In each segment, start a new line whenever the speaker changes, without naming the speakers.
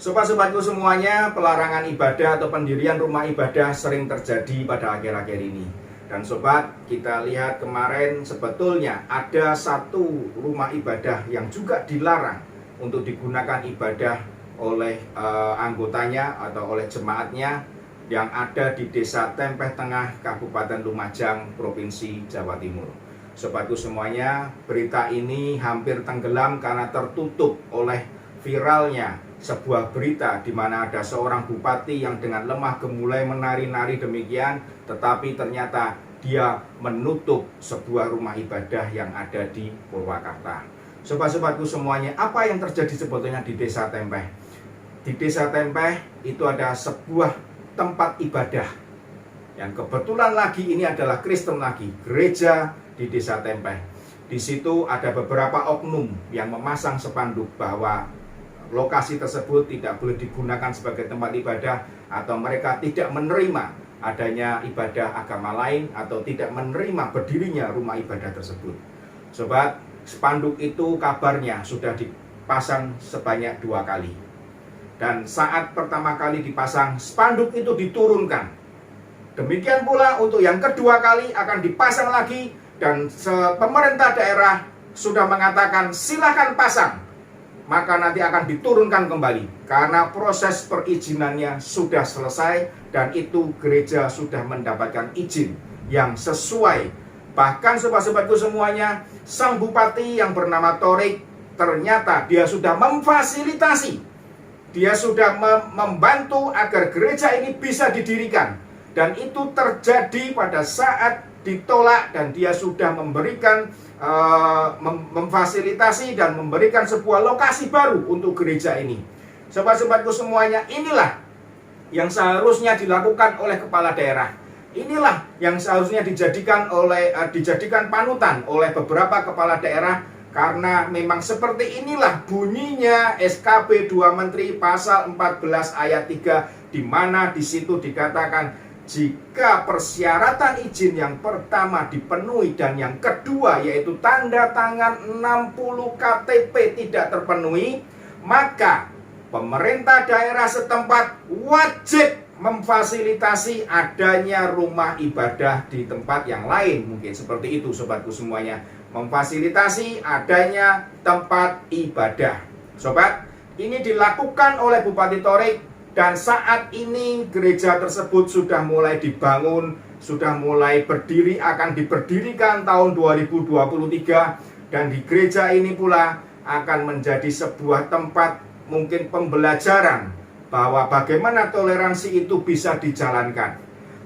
Sobat-sobatku semuanya, pelarangan ibadah atau pendirian rumah ibadah sering terjadi pada akhir-akhir ini. Dan sobat, kita lihat kemarin sebetulnya ada satu rumah ibadah yang juga dilarang untuk digunakan ibadah oleh anggotanya atau oleh jemaatnya yang ada di Desa Tempeh Tengah, Kabupaten Lumajang, Provinsi Jawa Timur. Sobatku semuanya, berita ini hampir tenggelam karena tertutup oleh viralnya sebuah berita di mana ada seorang bupati yang dengan lemah gemulai menari-nari demikian, tetapi ternyata dia menutup sebuah rumah ibadah yang ada di Purwakarta. Sobat-sobatku semuanya, apa yang terjadi sebetulnya di Desa Tempeh? Di Desa Tempeh itu ada sebuah tempat ibadah yang kebetulan lagi ini adalah Kristen lagi, gereja di Desa Tempeh. Di situ ada beberapa oknum yang memasang spanduk bahwa lokasi tersebut tidak boleh digunakan sebagai tempat ibadah, atau mereka tidak menerima adanya ibadah agama lain, atau tidak menerima berdirinya rumah ibadah tersebut. Sobat, spanduk itu kabarnya sudah dipasang sebanyak 2 kali. Dan saat pertama kali dipasang, spanduk itu diturunkan. Demikian pula untuk yang kedua kali akan dipasang lagi, dan pemerintah daerah sudah mengatakan silakan pasang, maka nanti akan diturunkan kembali karena proses perizinannya sudah selesai dan itu gereja sudah mendapatkan izin yang sesuai. Bahkan sobat-sobatku semuanya, sang bupati yang bernama Torik ternyata dia sudah memfasilitasi, dia sudah membantu agar gereja ini bisa didirikan, dan itu terjadi pada saat ditolak, dan dia sudah memberikan memfasilitasi dan memberikan sebuah lokasi baru untuk gereja ini. Sobat-sobatku semuanya, inilah yang seharusnya dilakukan oleh kepala daerah. Inilah yang seharusnya dijadikan panutan oleh beberapa kepala daerah, karena memang seperti inilah bunyinya SKB 2 Menteri pasal 14 ayat 3, di mana di situ dikatakan jika persyaratan izin yang pertama dipenuhi dan yang kedua yaitu tanda tangan 60 KTP tidak terpenuhi, maka pemerintah daerah setempat wajib memfasilitasi adanya rumah ibadah di tempat yang lain. Mungkin seperti itu sobatku semuanya, memfasilitasi adanya tempat ibadah. Sobat, ini dilakukan oleh Bupati Torik. Dan saat ini gereja tersebut sudah mulai dibangun, sudah mulai berdiri, akan diberdirikan tahun 2023. Dan di gereja ini pula akan menjadi sebuah tempat mungkin pembelajaran bahwa bagaimana toleransi itu bisa dijalankan.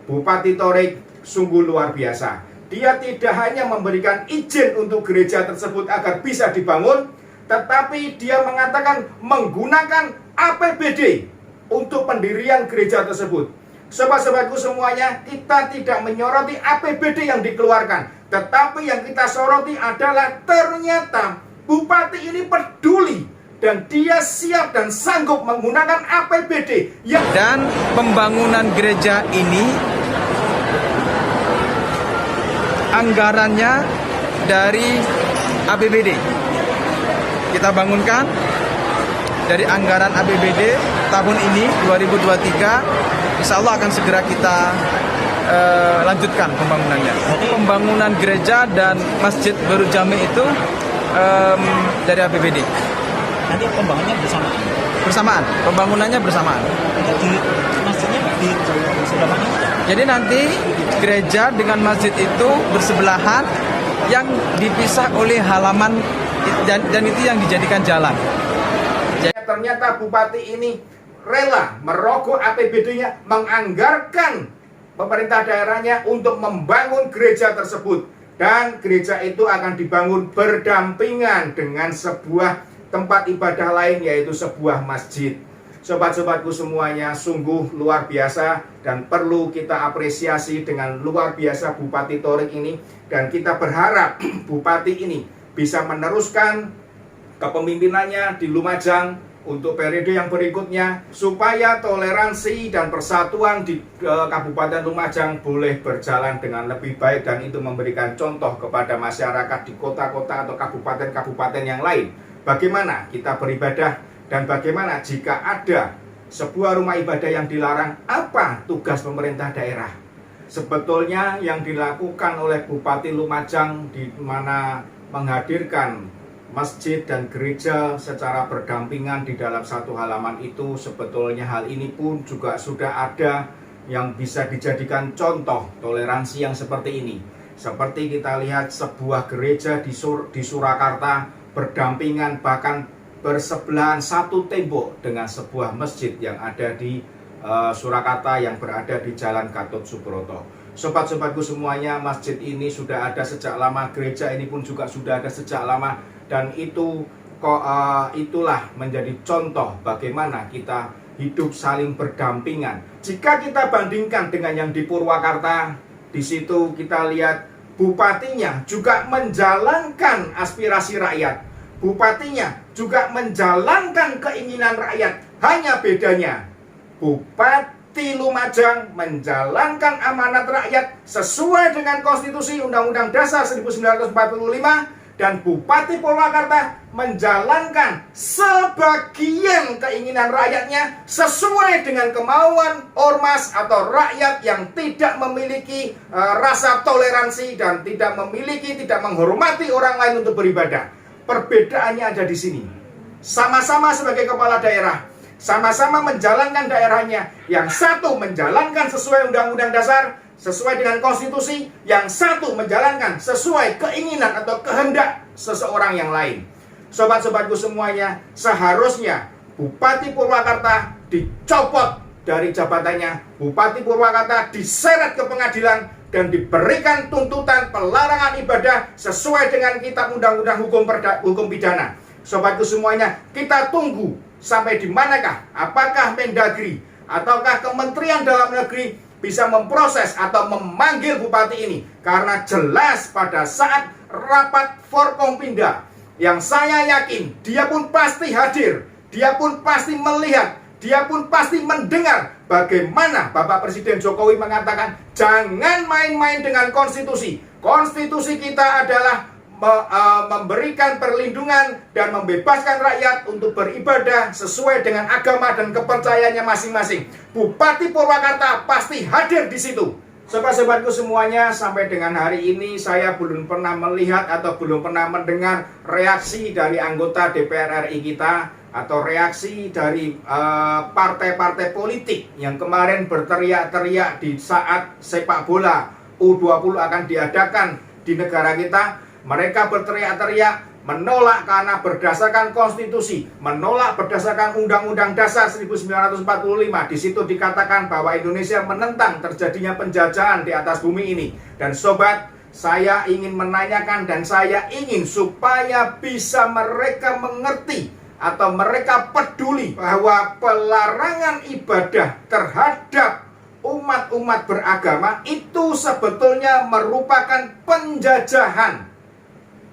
Bupati Torik sungguh luar biasa. Dia tidak hanya memberikan izin untuk gereja tersebut agar bisa dibangun, tetapi dia mengatakan menggunakan APBD untuk pendirian gereja tersebut. Sobat-sobatku semuanya, kita tidak menyoroti APBD yang dikeluarkan, tetapi yang kita soroti adalah ternyata bupati ini peduli dan dia siap dan sanggup menggunakan APBD
dan pembangunan gereja ini anggarannya dari APBD. Kita bangunkan dari anggaran APBD tahun ini 2023, insya Allah akan segera kita lanjutkan pembangunannya. Pembangunan gereja dan masjid baru jami itu dari APBD.
Nanti pembangunannya bersamaan?
Pembangunannya bersamaan.
Jadi masjidnya di sebelah mana?
Jadi nanti gereja dengan masjid itu bersebelahan, yang dipisah oleh halaman, dan itu yang dijadikan jalan.
Ternyata bupati ini rela merogoh APBD-nya, menganggarkan pemerintah daerahnya untuk membangun gereja tersebut. Dan gereja itu akan dibangun berdampingan dengan sebuah tempat ibadah lain, yaitu sebuah masjid. Sobat-sobatku semuanya, sungguh luar biasa dan perlu kita apresiasi dengan luar biasa Bupati Torik ini. Dan kita berharap bupati ini bisa meneruskan kepemimpinannya di Lumajang untuk periode yang berikutnya, supaya toleransi dan persatuan di Kabupaten Lumajang boleh berjalan dengan lebih baik, dan itu memberikan contoh kepada masyarakat di kota-kota atau kabupaten-kabupaten yang lain bagaimana kita beribadah Dan bagaimana jika ada sebuah rumah ibadah yang dilarang, apa tugas pemerintah daerah? Sebetulnya yang dilakukan oleh Bupati Lumajang di mana menghadirkan masjid dan gereja secara berdampingan di dalam satu halaman itu, sebetulnya hal ini pun juga sudah ada yang bisa dijadikan contoh toleransi yang seperti ini. Seperti kita lihat sebuah gereja di Surakarta berdampingan bahkan bersebelahan satu tembok dengan sebuah masjid yang ada di Surakarta yang berada di Jalan Gatot Subroto. Sobat-sobatku semuanya, masjid ini sudah ada sejak lama, gereja ini pun juga sudah ada sejak lama, dan itulah menjadi contoh bagaimana kita hidup saling berdampingan. Jika kita bandingkan dengan yang di Purwakarta, di situ kita lihat bupatinya juga menjalankan aspirasi rakyat. Bupatinya juga menjalankan keinginan rakyat. Hanya bedanya, Bupati Lumajang menjalankan amanat rakyat sesuai dengan Konstitusi Undang-Undang Dasar 1945, dan Bupati Purwakarta menjalankan sebagian keinginan rakyatnya sesuai dengan kemauan ormas atau rakyat yang tidak memiliki rasa toleransi dan tidak menghormati orang lain untuk beribadah. Perbedaannya ada di sini. Sama-sama sebagai kepala daerah, sama-sama menjalankan daerahnya. Yang satu menjalankan sesuai Undang-Undang Dasar, sesuai dengan konstitusi. Yang satu menjalankan sesuai keinginan atau kehendak seseorang yang lain. Sobat-sobatku semuanya, seharusnya Bupati Purwakarta dicopot dari jabatannya. Bupati Purwakarta diseret ke pengadilan dan diberikan tuntutan pelarangan ibadah sesuai dengan kitab undang-undang hukum pidana. Sobatku semuanya, kita tunggu sampai di manakah, apakah Mendagri ataukah Kementerian Dalam Negeri bisa memproses atau memanggil bupati ini. Karena jelas pada saat rapat Forkompinda, yang saya yakin dia pun pasti hadir, dia pun pasti melihat, dia pun pasti mendengar bagaimana Bapak Presiden Jokowi mengatakan jangan main-main dengan konstitusi. Konstitusi kita adalah memberikan perlindungan dan membebaskan rakyat untuk beribadah sesuai dengan agama dan kepercayaannya masing-masing. Bupati Purwakarta pasti hadir di situ. Sobat-sobatku semuanya, sampai dengan hari ini saya belum pernah melihat atau belum pernah mendengar reaksi dari anggota DPR RI kita atau reaksi dari partai-partai politik yang kemarin berteriak-teriak di saat sepak bola U20 akan diadakan di negara kita. Mereka berteriak-teriak menolak karena berdasarkan konstitusi, menolak berdasarkan Undang-Undang Dasar 1945. Di situ dikatakan bahwa Indonesia menentang terjadinya penjajahan di atas bumi ini. Dan sobat, saya ingin menanyakan dan saya ingin supaya bisa mereka mengerti atau mereka peduli bahwa pelarangan ibadah terhadap umat-umat beragama itu sebetulnya merupakan penjajahan.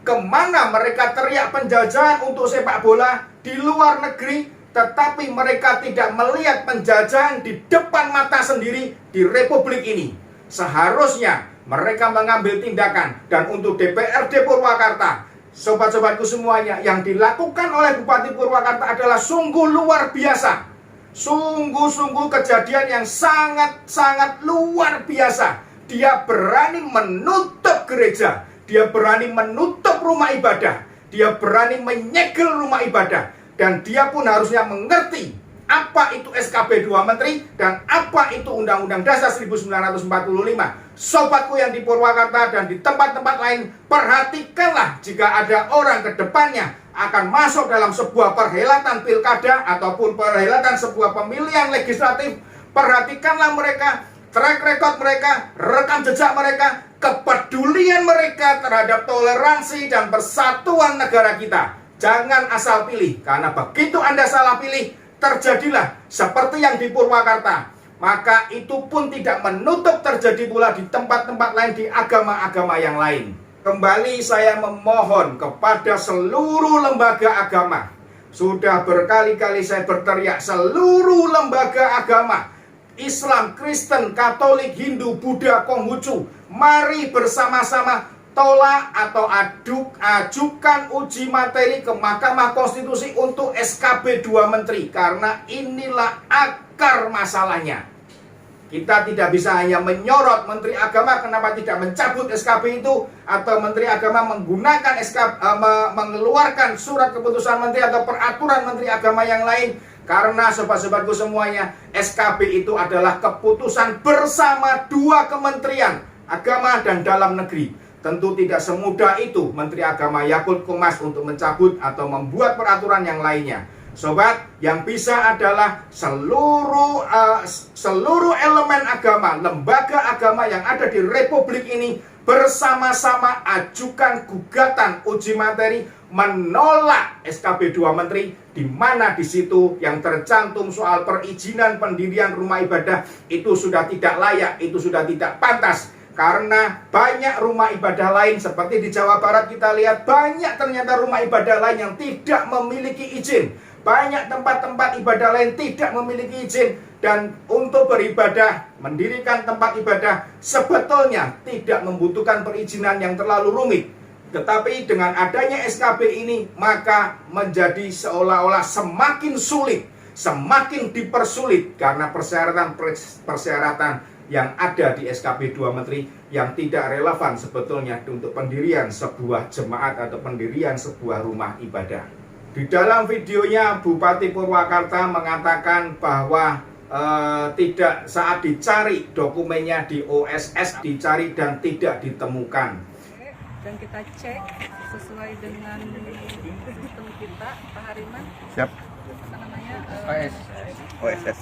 Kemana mereka teriak penjajahan untuk sepak bola di luar negeri, tetapi mereka tidak melihat penjajahan di depan mata sendiri di Republik ini. Seharusnya mereka mengambil tindakan. Dan untuk DPRD Purwakarta, sobat-sobatku semuanya, yang dilakukan oleh Bupati Purwakarta adalah sungguh luar biasa. Sungguh-sungguh kejadian yang sangat-sangat luar biasa. Dia berani menutup gereja, dia berani menutup rumah ibadah, dia berani menyegel rumah ibadah. Dan dia pun harusnya mengerti apa itu SKB 2 Menteri dan apa itu Undang-Undang Dasar 1945. Sobatku yang di Purwakarta dan di tempat-tempat lain, perhatikanlah jika ada orang ke depannya akan masuk dalam sebuah perhelatan pilkada ataupun perhelatan sebuah pemilihan legislatif. Perhatikanlah mereka, track record mereka, rekam jejak mereka, kepedulian mereka terhadap toleransi dan persatuan negara kita. Jangan asal pilih, karena begitu Anda salah pilih, terjadilah seperti yang di Purwakarta. Maka itu pun tidak menutup terjadi pula di tempat-tempat lain, di agama-agama yang lain. Kembali saya memohon kepada seluruh lembaga agama. Sudah berkali-kali saya berteriak, seluruh lembaga agama, Islam, Kristen, Katolik, Hindu, Buddha, Konghucu, mari bersama-sama tolak atau ajukan uji materi ke Mahkamah Konstitusi untuk SKB 2 Menteri, karena inilah akar masalahnya. Kita tidak bisa hanya menyorot Menteri Agama kenapa tidak mencabut SKB itu, atau Menteri Agama menggunakan mengeluarkan surat keputusan Menteri atau peraturan Menteri Agama yang lain. Karena sobat-sobatku semuanya, SKB itu adalah keputusan bersama dua kementerian, Agama dan Dalam Negeri. Tentu tidak semudah itu Menteri Agama Yakut Komas untuk mencabut atau membuat peraturan yang lainnya. Sobat, yang bisa adalah seluruh elemen agama, lembaga agama yang ada di Republik ini bersama-sama ajukan gugatan uji materi menolak SKB 2 Menteri, di mana di situ yang tercantum soal perizinan pendirian rumah ibadah itu sudah tidak layak, itu sudah tidak pantas. Karena banyak rumah ibadah lain seperti di Jawa Barat, kita lihat banyak ternyata rumah ibadah lain yang tidak memiliki izin. Banyak tempat-tempat ibadah lain tidak memiliki izin. Dan untuk beribadah, mendirikan tempat ibadah sebetulnya tidak membutuhkan perizinan yang terlalu rumit. Tetapi dengan adanya SKB ini, maka menjadi seolah-olah semakin sulit, semakin dipersulit, karena persyaratan yang ada di SKB 2 Menteri yang tidak relevan sebetulnya untuk pendirian sebuah jemaat atau pendirian sebuah rumah ibadah. Di dalam videonya, Bupati Purwakarta mengatakan bahwa tidak saat dicari dokumennya di OSS, dicari dan tidak ditemukan.
Dan kita cek sesuai dengan sistem kita, Pak Hariman.
Siap.
Apa namanya?
OSS.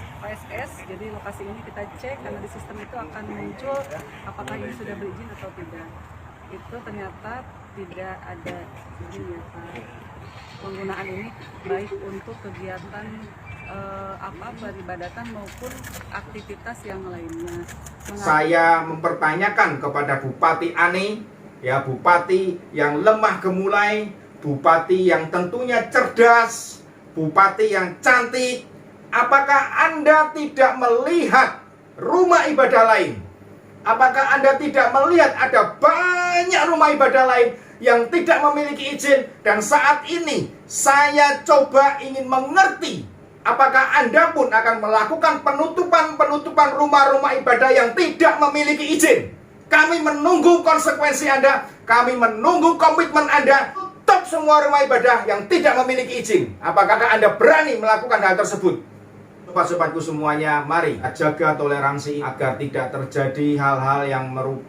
Jadi lokasi ini kita cek karena di sistem itu akan muncul apakah ini sudah berizin atau tidak. Itu ternyata tidak ada izin ya Pak. Penggunaan ini baik untuk kegiatan peribadatan maupun aktivitas yang lainnya.
Saya mempertanyakan kepada Bupati Ane, ya, Bupati yang lemah gemulai, Bupati yang tentunya cerdas, Bupati yang cantik, apakah Anda tidak melihat rumah ibadah lain? Apakah Anda tidak melihat ada banyak rumah ibadah lain yang tidak memiliki izin? Dan saat ini saya coba ingin mengerti, apakah Anda pun akan melakukan penutupan rumah-rumah ibadah yang tidak memiliki izin? Kami menunggu konsekuensi Anda, kami menunggu komitmen Anda. Tutup semua rumah ibadah yang tidak memiliki izin. Apakah Anda berani melakukan hal tersebut? Sobat-sobatku semuanya, mari jaga toleransi agar tidak terjadi hal-hal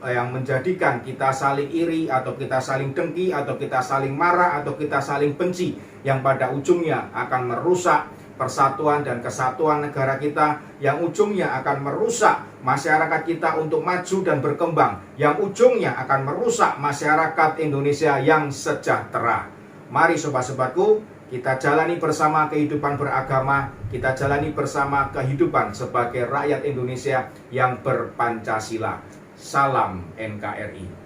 yang menjadikan kita saling iri, atau kita saling dengki, atau kita saling marah, atau kita saling benci, yang pada ujungnya akan merusak persatuan dan kesatuan negara kita, yang ujungnya akan merusak masyarakat kita untuk maju dan berkembang, yang ujungnya akan merusak masyarakat Indonesia yang sejahtera. Mari sobat-sobatku, kita jalani bersama kehidupan beragama, kita jalani bersama kehidupan sebagai rakyat Indonesia yang berpancasila. Salam NKRI.